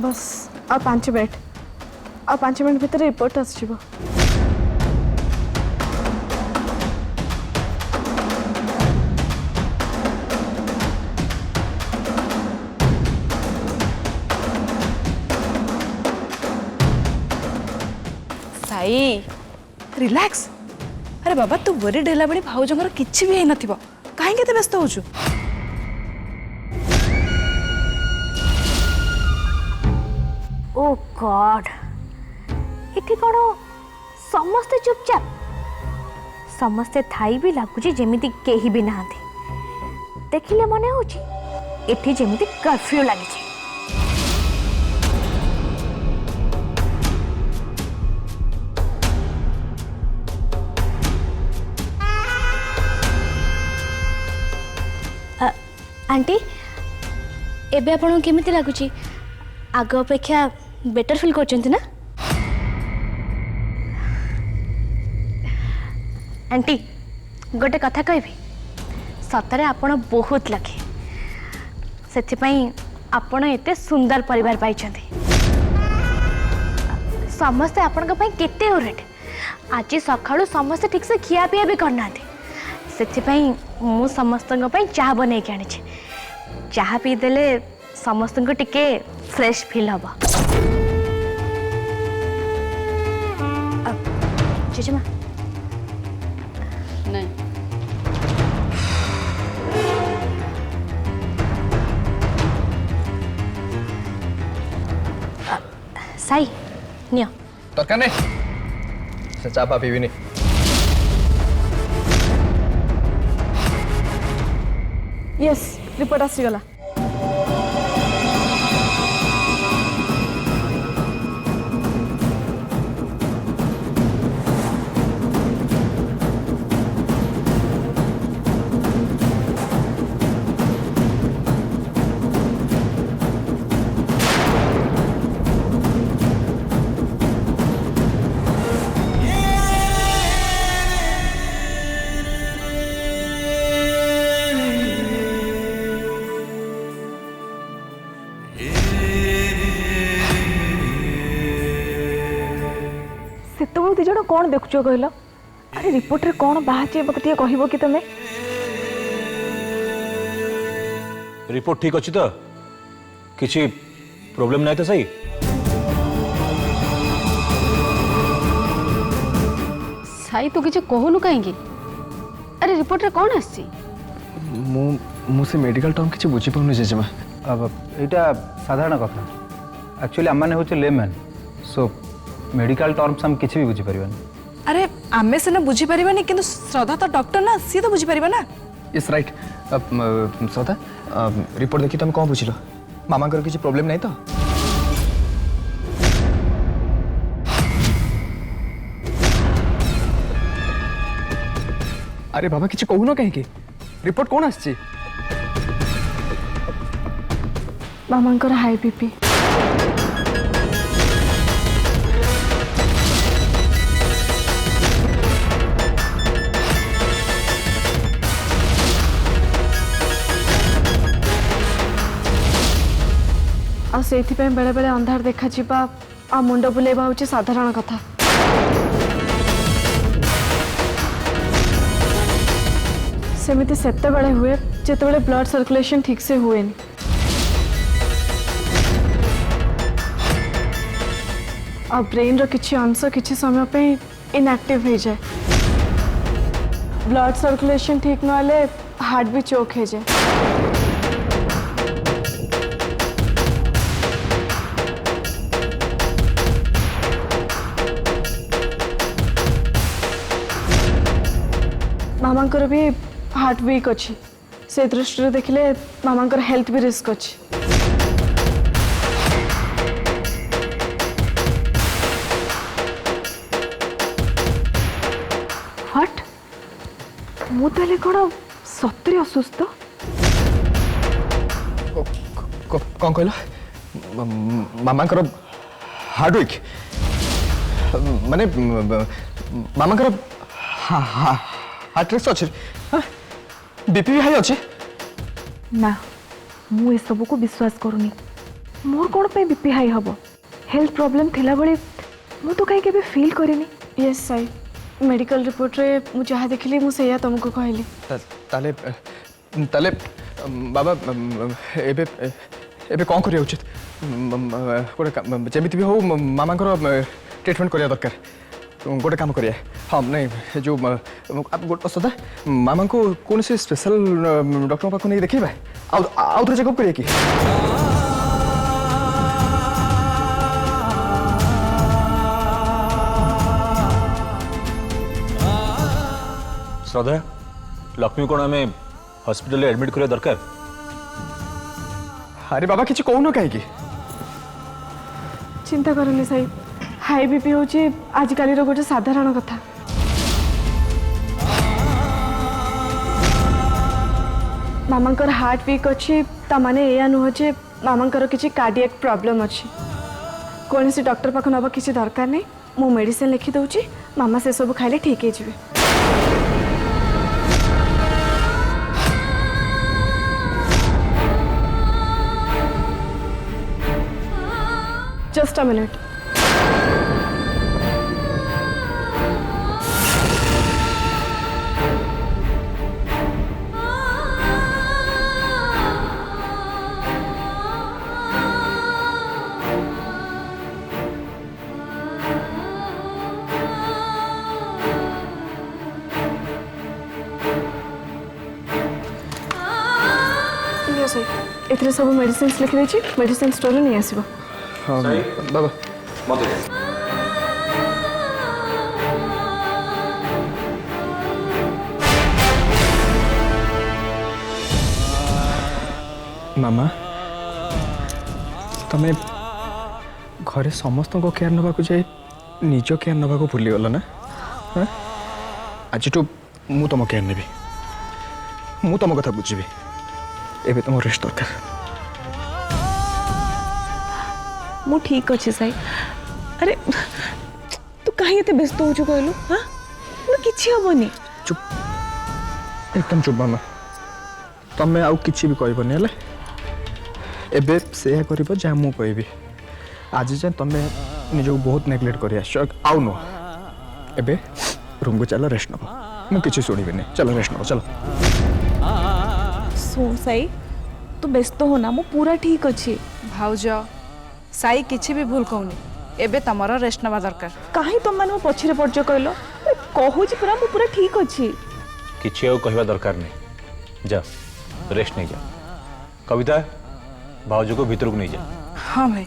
बस आ 5 मिनट भीतर report आसजिवो Sai relax. अरे बाबा तू वरीड है बड़ी भाउजर किसी भी न कहीं व्यस्त होचु ओ गॉड इठी कौन समस्ते चुपचाप समस्ते थाई भी लगुच जमी केही भी ना देखिले मने होची इठी जमी कर्फ्यू लगी। आंटी एबे आपन केमिति लागुची आग अपेक्षा बेटर फील करछन्ती ना आंटी गोटे कथा कहबी सतरे आपण बहुत लगे से आपण एते सुंदर परिवार पाइछन्ती समस्ते आपण केते ओरेट आज सकाळु समस्ते ठीक से खिया पिया भी करना से समस्त चाह बन के आनी चाह पीदेले समस्त को टिके फ्रेश फील हम जेजेमा नहीं साई नियो दरकार नहीं से चापा पीबी नहीं यस रिपोर्ट आसीगला सेतबेलू दी जण कौन देखुच कहल अरे रिपोर्ट रे कौन बाहर मत कहब कि तुम्हें रिपोर्ट ठीक अच्छी तो किसी प्रॉब्लम नहीं तो सही साई तू किसी कहूनु कहीं अरे रिपोर्ट रे कौन आसी मुझे मेडिकल टर्म किसी बुझी पाऊनी जेजेमा अब यहाँ साधारण कथा एक्चुअली आम मैंने हूँ लेमैन सो मेडिकल टर्म्स हम किसी भी बुझी पारिबानी। अरे आमे सिना बुझी पारिबानी किंतु श्रद्धा तो डॉक्टर ना सी तो बुझी पारिबा ना। यस राइट श्रद्धा रिपोर्ट देखी तुम कौन बुझिल मामा कर किसी प्रॉब्लम नहीं तो अरे बाबा किसी कहून कहीं रिपोर्ट कौन आसी मामांकर हाई बीपी से बेले बेले अंधार देखा जीवा आ मुंड बुलेबा हूँ साधारण कथा सेमिति सेते बेले हुए जेते बेले ब्लड सर्कुलेशन ठीक से हुए आ ब्रेन रो किछि अंश किछि समय पे इनएक्टिव हो जाए ब्लड सर्कुलेशन ठीक नहले हार्ट भी चोक हो जाए मामांकर भी हार्ट वीक अच्छी से दृष्टि देखिले मामांकर हेल्थ भी रिस्क अच्छी हट मु ताले कौन सतरे असुस्थ कौन कहल मामांकर हार्ट वीक माने मामांकर हार्ट रिस्क अच्छे बीपी भी हाई अच्छे ना मु ए सब को विश्वास करूनी मोर कौन पे बीपी हाई हम हेल्थ प्रॉब्लम थिला बळे मु तो कहीं केबे फील करेनी यस साई मेडिकल रिपोर्ट रे मु जहाँ देखली मु सेया तुमको कहली ताले ताले बाबा एबे एबे कौन करिया उचित गोटे जेमिति भी हो मामा ट्रीटमेंट करिया दरकार गोटे काम करिया हाँ नहीं जो गोटे सदा मामा को कौन से स्पेशल डॉक्टर पाक नहीं देखा आउ थे चेकअप करिया कि श्रद्धा लक्ष्मी कौन आम हॉस्पिटल एडमिट करिया दरकार अरे बाबा किसी कहून कहीं चिंता करनी साई हाई बीपी हूँ आजिकल गोटे साधारण कथा मामांकर हार्ट वीक अच्छी ताने या नुह जे मामांकर किसी कार्डियक प्रॉब्लम अच्छी कौन सी डॉक्टर पाख नवा किसी दरकार नहीं मु मेडिसिन लिखी दूची मामा से सब खाइले ठीक है जी जस्ट अ मिनट एथरे सब मेडिसिन लिखी देछि मेडिसिन स्टोर नहीं आसीबो हाँ बाबा मामा तमें घरे समस्त केयर नवाक जाए निज केयर नवाक भूलीगल ना हाँ आज मु तुम केयर नेबी मु तुम कथा बुझी एबे तुम रेस्ट दरकार मु ठीक अच्छे साई अरे तू कहीं एते व्यस्त हो कहलु हाँ मोर किछि हबनी चुप एकदम चुप मामा तमें आउ किछि भी कहबनी हले एबे सेया करिवो जा मु कहबी आज जे तमें निजो बहुत नेग्लेक्ट करि आछो आउ नो एबे रूम को चलो रेस्ट नबो मु किछि सुनिबेनी चलो रेस्ट नबो चलो सुन साई तू व्यस्त हो ना मु पूरा ठीक अच्छी भाउज साई किछि भी भूल कहूनी एबे तमरा रेस्ट नवा दरकार कहीं तुम मैंने पछरे पड़छ कहलो कहूची पूरा मु पूरा ठीक अच्छी किछि और कहवा दरकार नहीं जा रेस्ट नहीं जा कविता भाउज को भीतर को नहीं जा हाँ भाई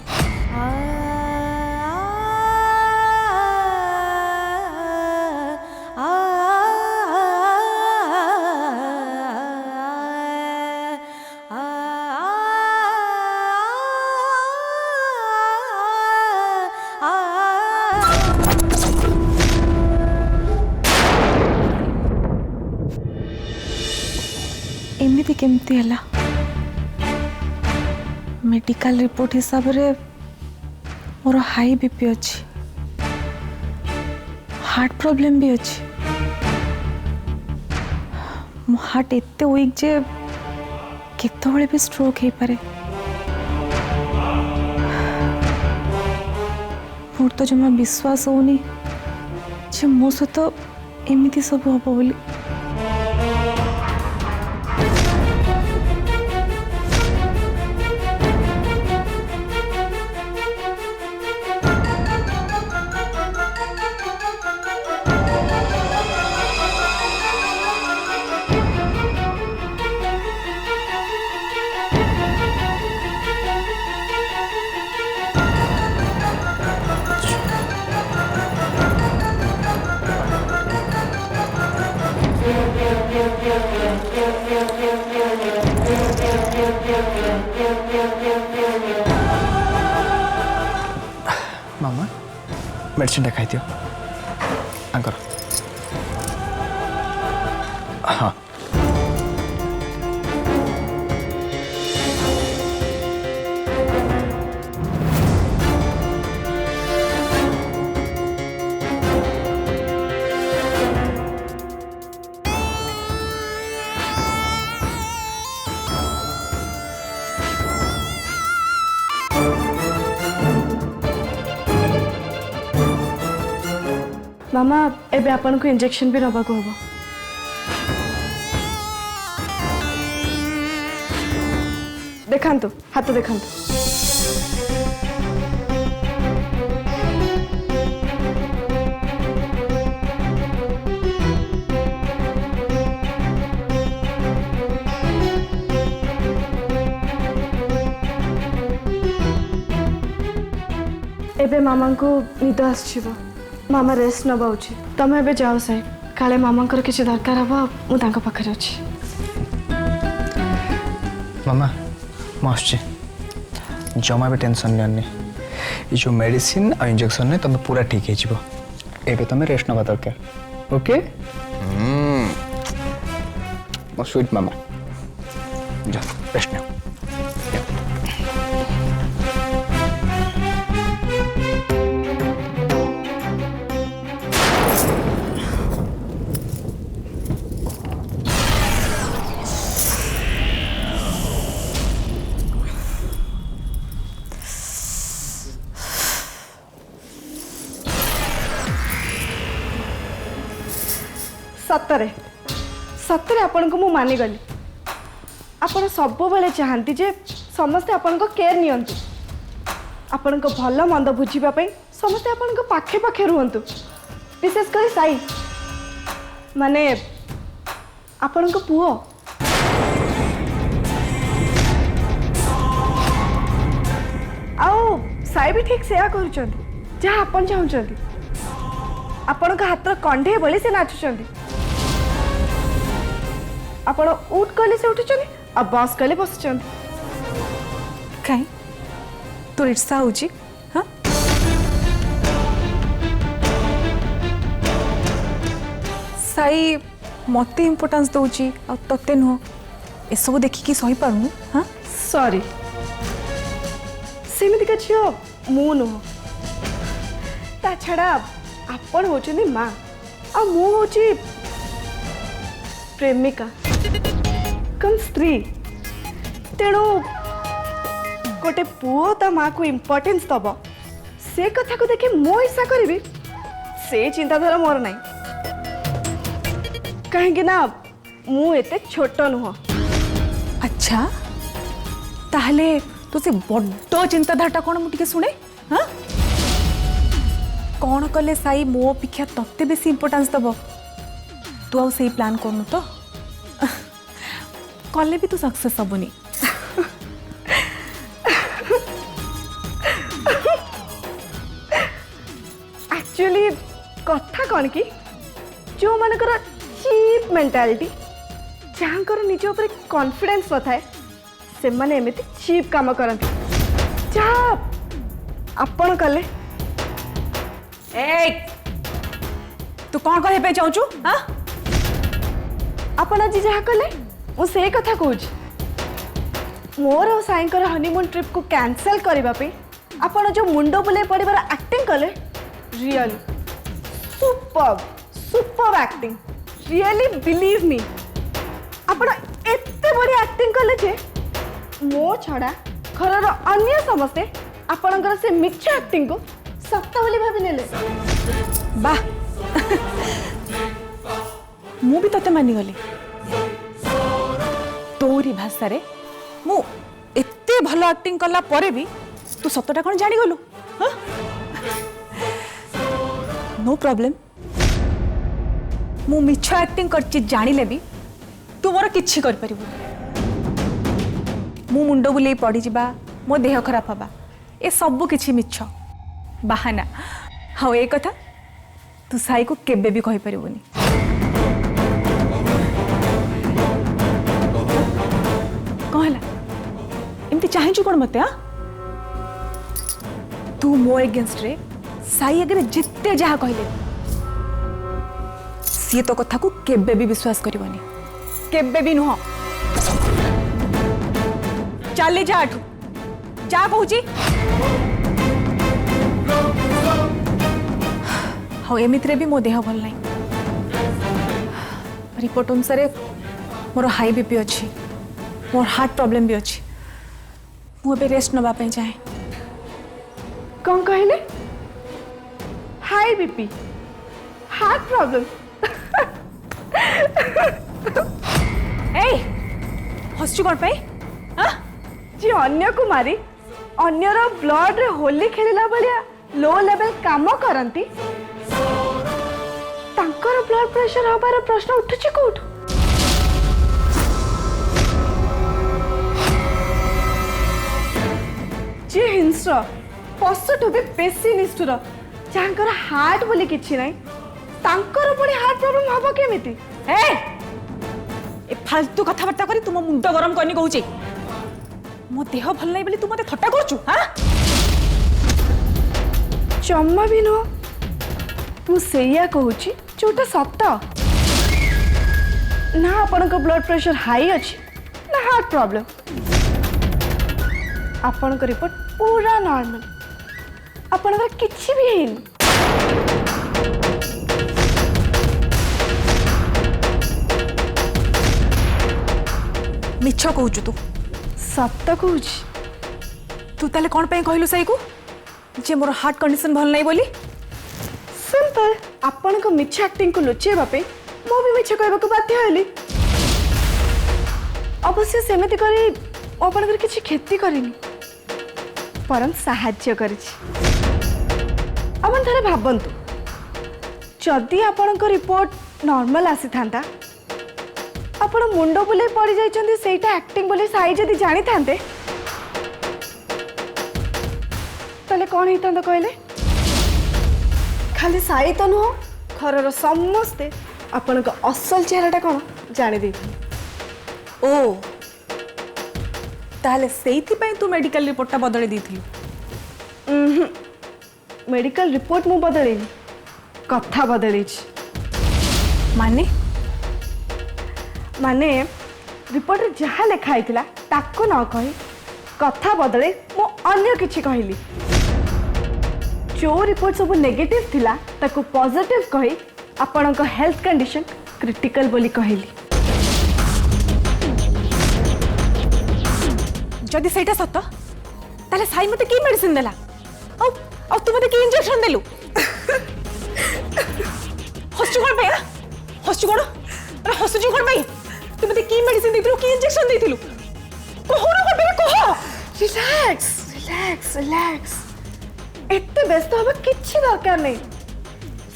एमती केमती है मेडिकल रिपोर्ट हिसाब रे मोर हाई बीपी अच्छी हार्ट प्रॉब्लम भी अच्छी मो हार्ट एते वीक जे केतबेले भी स्ट्रोक हो पारे मोर तो जमा विश्वास होनी जे मो सहित एमती सब हम बोली मामा मेडिसिन खाई दियो आंकर हाँ मामा एबे आपन को इंजेक्शन भी नबा को होबो देखांतु हाथ देखांतु एबे मामा को निद आछी मामा रेस्ट नबा उची तमे एबे जाओ साहेब काले मामा कर किछि दरकार हबो मु तांको पाखरे अछि मामा मस्चे जमा भी टेंशन नहीं ये जो मेडिसिन और इंजेक्शन ने तुम पूरा ठीक है एबे तुम रेस्ट नवा दरकार ओके मो स्वीट मामा जा रेस्ट न सतरे सतरे आपण को मु मानि गली आपण सब बेले चाहती जे समस्ते आपण को केयर नियंतु आपण को भल मंद बुझिबा पई समस्ते आपण को पाखे पाखे रुहंतु विशेष कर साई माने आपण को पुओ आओ साई भी ठीक सेया करूचंती जहाँ आपण चाहूचंती आपण का हाथ कंढे बली से नाचुचंती आपण उठ कले से उठुचंती आ बस कले बसुचंती काई तो ईर्षा होची हाँ साई मते इम्पोर्टेंस दउची आ तते नुह ए सब देखिकी सही पारुनु हाँ सॉरी सेमिति का झियो मु नुह ता छड़ा आपण होचनी माँ आ मु होची प्रेमिका कम स्त्री तेणु गोटे पुओ ता माँ को इम्पोर्टेंस दब से कथा को देखे मो हिस्सा करी से चिंताधारा मोर नहीं कहीं ना मु एते छोट नुह अच्छा ताहले तो से बड्ड चिंताधारा कौन मुझे शुणे हाँ कौन कले साई मो अपेक्षा तत्ते बेसी इम्पोर्टेंस दब तू आउ से प्लान करनु तो कले भी तू सक्सेस हेबुनी एक्चुअली कथा कौन कि जो मानकर चीप मेंटालिटी जहाँकर निज ऊपर कॉन्फिडेंस नथाए से माने एमिति चीप काम करंती जहाँ आपण कले ए तू कौन कहे पे चाहू हाँ आपण आज जहाँ कले मु से कथा कहूँ मोर और साईंकर हनीमून ट्रिप को कैंसल करबा पे आपण जो मुंडो बुले पड़िबार एक्टिंग कले really super acting really believe me आपण एते बड़ी एक्टिंग कले जे मो छड़ा घरर अन्य समस्ते आपणकर से मिक्स एक्टिंग को सत्य बोली भाभी नेले वाह मु भी तते मानी गली तोरी भाषा रे मु एते भलो एक्टिंग कला परे भी तू सतटा कौन जानी गलु हाँ नो प्रॉब्लम मु मिछ एक्टिंग करछि जानिले भी तू मोर किछि कर परिबु मु मुंडो बुले पड़ी जिबा मो देह खराब हबा ए सब किछि मिछ बाहाना हाँ ए कथा तू साई को केबे भी कहि परिबुनी कहला एमती चाहेछु कोन मते हाँ तू मो एगेंस्ट रे साई अगर जिते जहा कहले सी तो कथा को केबे भी विश्वास करिवनी केबे भी नुह चली जा आठू जा कहूची हाँ एमित्रे भी मो देह भल नहीं रिपोर्ट अनुसार मोर हाई बीपी अच्छी मोर हार्ट प्रॉब्लम भी अच्छी मुझे रेस्ट नवा चाहे कौन कहले हाई बीपी हार्ट प्रॉब्लम। ए हसचु कोन पे हां जी अन्य को मारी अन्यर ब्लड रे होली खेलिला बलिया लो लेवल काम करंती तांकर ब्लड प्रेशर हबार प्रश्न उठुची कोठ? जी हिंस्र पशुठू भी बेसी निष्ठुर जहाँकर हार्ट बोली किछि नाही तांकर पुणी हार्ट प्रॉब्लम हबो केमिति? ए फालतू कथाबार्ता करी तुम मुंड गरम करनी कहूची मो देह भल नहीं बोली तू मते थट्टा करछु हां जम्मा भी नुह मु सेया कहूची जोटा सत ना आपनक ब्लड प्रेशर हाई अच्छी ना हार्ट प्रॉब्लम आपनक रिपोर्ट पूरा नॉर्मल आपनकर किछि भी हेनी। मिछ कहूछु तू सत कहूची तू ताले कोन पे कहलु सही को जे मोर हार्ट कंडीशन भल नहीं बोली? सिंपल आपनक मिछ एक्टिंग को लुचेबा पे मो भी मिछ कहबा को बाध्य हेली। अवश्य सेमिति करी आपनकर किछि क्षति करिनी परम साहाय्य करिछि। अपन थरे भाबंतु जदि आपनक रिपोर्ट नॉर्मल आसी थांता आपण मुंड बुले पड़ी जाइछन्ती सेटा एक्टिंग बोली साई जदि जानी थांते तले कोन हितंत कहले? खाली साई तो नुह घरर समस्ते आपनक असल चेहराटा कोन जानि दै। ओ ताले सेइथि पई तू मेडिकल रिपोर्टटा बदले देथिलु? मेडिकल रिपोर्ट मु बदलेनी कथा बदलेछि। माने रिपोर्ट रे जहाँ लिखा हैतिला ताको न कहि कथा बदले मु अन्य किछि कहली। जो रिपोर्ट सब नेगेटिव थिला ताको पॉजिटिव कहि आपनक हेल्थ कंडीशन क्रिटिकल बोली कहली। जदि सेटा सत ताले साई मते की मेडिसिन देला औ तू मते की इंजेक्शन देलु? हसचु कोन पे हसचु कोन अरे हसचु कोन पे तू मते की मेडिसिन देथिलु की इंजेक्शन देथिलु कहो ना कोन पे कहो। रिलैक्स रिलैक्स रिलैक्स एते व्यस्त हबा किछि दरकार नै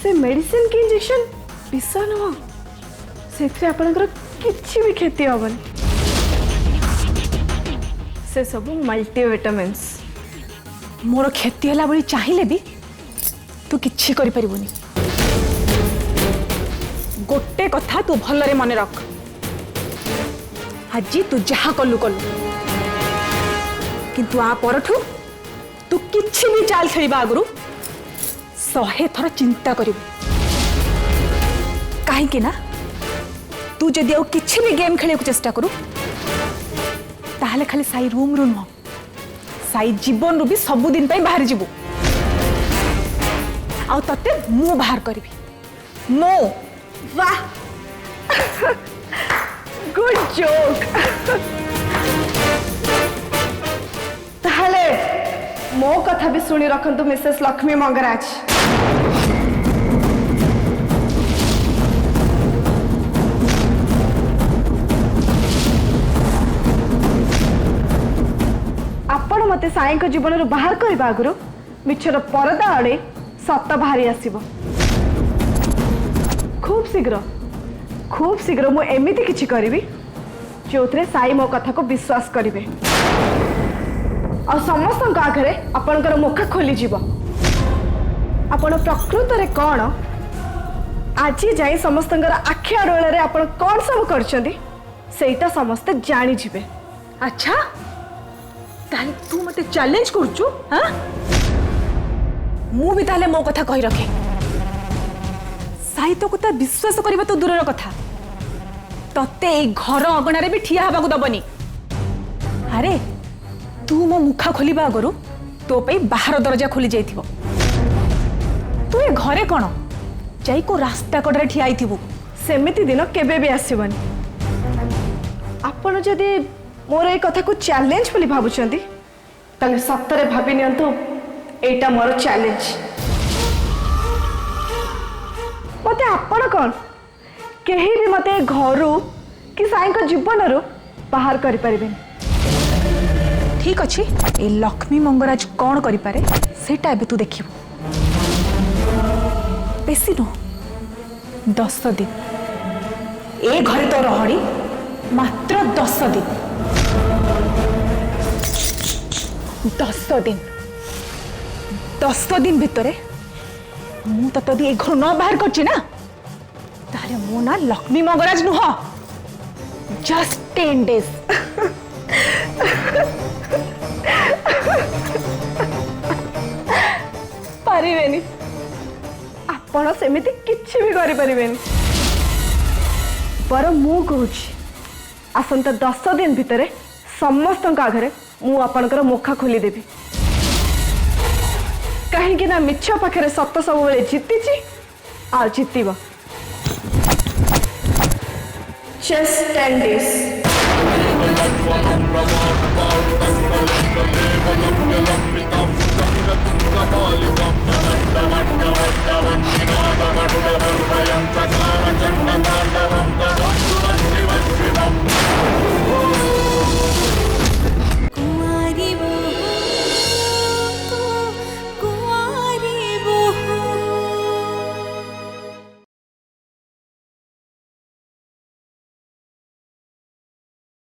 से मेडिसिन की इंजेक्शन विष नुह से आपनकर किछि भी क्षति हबनी से सब मल्टीविटामिन्स मोर क्षति होला बली चाहिए भी तू किछि करि परिबोनी। गोटे कथा तू भलरे मन रख आज तू जहा कलु कलु किंतु आ परठू तू किछि भी चाल खेलिबा आगरु 100 थर चिंता करिबु काहे कि ना तू जदि आ किछि भी गेम खेले को चेष्टा करू ताहले खाली साई रूम नु नुह साई जीवन रू भी सब दिन पे बाहर जीवु आ तते मु बाहर करिवि मो। वाह गुड जोक। ताहले मो कथा भी सुनी रखंतु मिसेस लक्ष्मी मंगराज। आपण मते साई को जीवन रो बाहर करबा आगरु मिछर परदा अड़े सत बाहरी आसीबो। खूब शीघ्र मु एमिति किछि करिवि जोथरे साई मो कथा को विश्वास करिवे और समस्त आगे आपणकर मुख खोली जीव। आपण प्रकृत रे कौन आज जाई समस्त आखि आड़ोले आप कौन सब करछंती सेटा समस्त जानी जिवे। अच्छा ताले तू मते चैलेंज करछु? हां मु भी ताले मो कथा कहि रखे साई तो कथा विश्वास करबा तो दूरर कथा तते ए घर अगणारे भी ठिया हबाकू दबनी। अरे तू मो मुखा खोलिबा आगरु तो पे बाहर दरजा खोली जाइथिबो तू ए घरे कोन जाई को रास्ता कड़े ठिया आइथिबो सेमिति दिन केबे भी आसीबनी। आपण जदि मोर ए कथा को चैलेंज बोली भाबुचंती ताले सत्तरे भाबी नियंतु एटा मोर चैलेंज। मो मते आपण कौन केही भी मते घरू कि साईं जीवन बाहर करि परिबेनी। ठीक अच्छे ए लक्ष्मी मंगराज कौन करिपारे सेटा एबे तू देखिबू। बेसी नो 10 दिन ए घरे तो रहणी मात्र 10 दिन 10 दिन भितरे मु तदी ए घर न बाहर करछि ना तारे मो ना लक्ष्मी मंगराज नुह जस्ट 10 डेज। पारिबेनी आपण सेमिति किछि भी करि परिबेनी पर मु कहूछि आसंता 10 दिन भितरे समस्त आगे मु आपणकर मुखा खोली देबी कहीं ना मिछ पाखे सत सब बेले जीति आ जीतब Just 10 days.